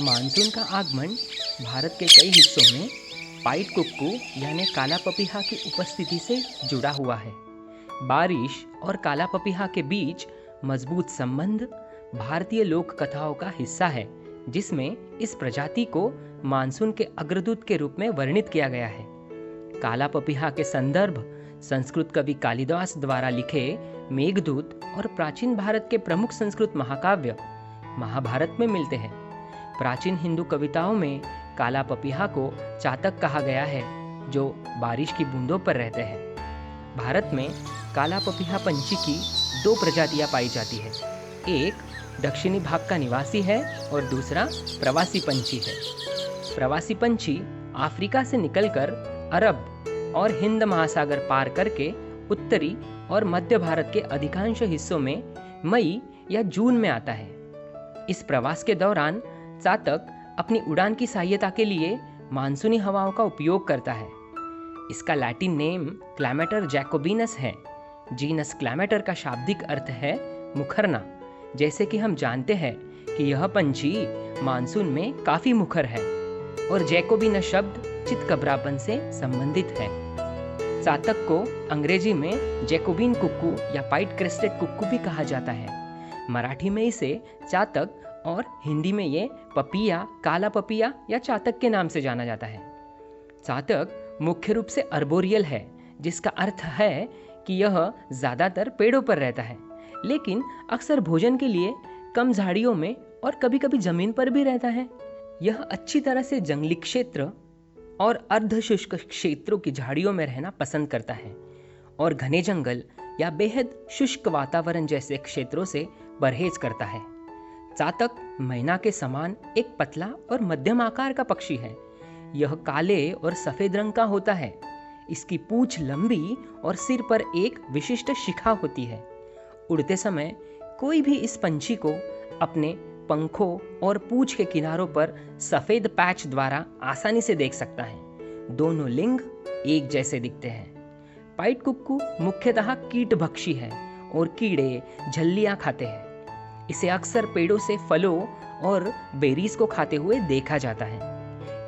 Monsoon का आगमन भारत के कई हिस्सों में पाइट कुक्कू यानी काला पपीहा की उपस्थिति से जुड़ा हुआ है। बारिश और काला पपीहा के बीच मजबूत संबंध भारतीय लोक कथाओं का हिस्सा है, जिसमें इस प्रजाति को मानसून के अग्रदूत के रूप में वर्णित किया गया है। काला पपीहा के संदर्भ संस्कृत कवि कालिदास द्वारा लिखे मेघदूत और प्राचीन भारत के प्रमुख संस्कृत महाकाव्य महाभारत में मिलते हैं। प्राचीन हिंदू कविताओं में काला पपीहा को चातक कहा गया है, जो बारिश की बूंदों पर रहते हैं। भारत में काला पपीहा पंछी की दो प्रजातियां पाई जाती है। एक दक्षिणी भाग का निवासी है और दूसरा प्रवासी पंछी है। प्रवासी पंछी अफ्रीका से निकलकर अरब और हिंद महासागर पार करके उत्तरी और मध्य भारत के अधिकांश हिस्सों में मई या जून में आता है। इस प्रवास के दौरान चातक अपनी उड़ान की सहायता के लिए मानसूनी हवाओं का उपयोग करता है। इसका लैटिन नेम क्लैमेटर जैकोबिनस है। जीनस क्लैमेटर का शाब्दिक अर्थ है मुखरना। जैसे कि हम जानते हैं कि यह पंछी मानसून में काफी मुखर है और जैकोबिनस शब्द चितकबरापन से संबंधित है। चातक को अंग्रेजी में जैकोबिन कुक्कू या पाइट क्रेस्टेड कुक्कू भी कहा जाता है। मराठी में इसे चातक और हिंदी में ये पपिया, काला पपिया या चातक के नाम से जाना जाता है। चातक मुख्य रूप से अर्बोरियल है, जिसका अर्थ है कि यह ज्यादातर पेड़ों पर रहता है, लेकिन अक्सर भोजन के लिए कम झाड़ियों में और कभी-कभी जमीन पर भी रहता है। यह अच्छी तरह से जंगली क्षेत्र और अर्धशुष्क क्षेत्रों की झाड़ियों में रहना पसंद करता है और घने जंगल या बेहद शुष्क वातावरण जैसे क्षेत्रों से परहेज करता है। चातक मैना के समान एक पतला और मध्यम आकार का पक्षी है। यह काले और सफेद रंग का होता है। इसकी पूंछ लंबी और सिर पर एक विशिष्ट शिखा होती है। उड़ते समय कोई भी इस पंछी को अपने पंखों और पूंछ के किनारों पर सफेद पैच द्वारा आसानी से देख सकता है। दोनों लिंग एक जैसे दिखते हैं। पाइट कुक्कू मुख्यतः कीटभक्षी है और कीड़े झल्लियां खाते हैं। इसे अक्सर पेड़ों से फलों और बेरीज को खाते हुए देखा जाता है।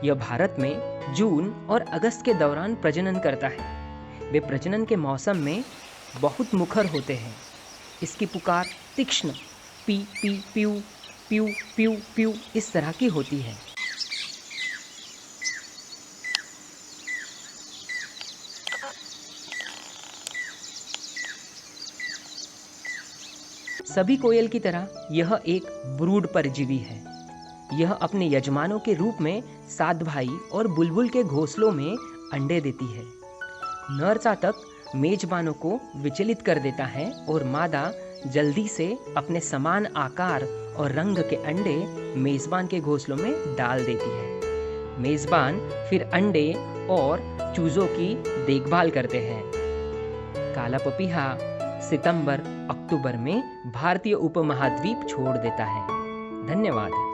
यह भारत में जून और अगस्त के दौरान प्रजनन करता है। वे प्रजनन के मौसम में बहुत मुखर होते हैं। इसकी पुकार तीक्ष्ण पी पी प्यू प्यू प्यू प्यू इस तरह की होती है। सभी कोयल की तरह यह एक ब्रूड परजीवी है। यह अपने यजमानों के रूप में सात भाई और बुलबुल के घोंसलों में अंडे देती है। नर चातक मेजबानों को विचलित कर देता है और मादा जल्दी से अपने समान आकार और रंग के अंडे मेजबान के घोंसलों में डाल देती है। मेजबान फिर अंडे और चूजों की देखभाल करते हैं। काला पपीहा सितंबर-अक्टूबर में भारतीय उपमहाद्वीप छोड़ देता है। धन्यवाद।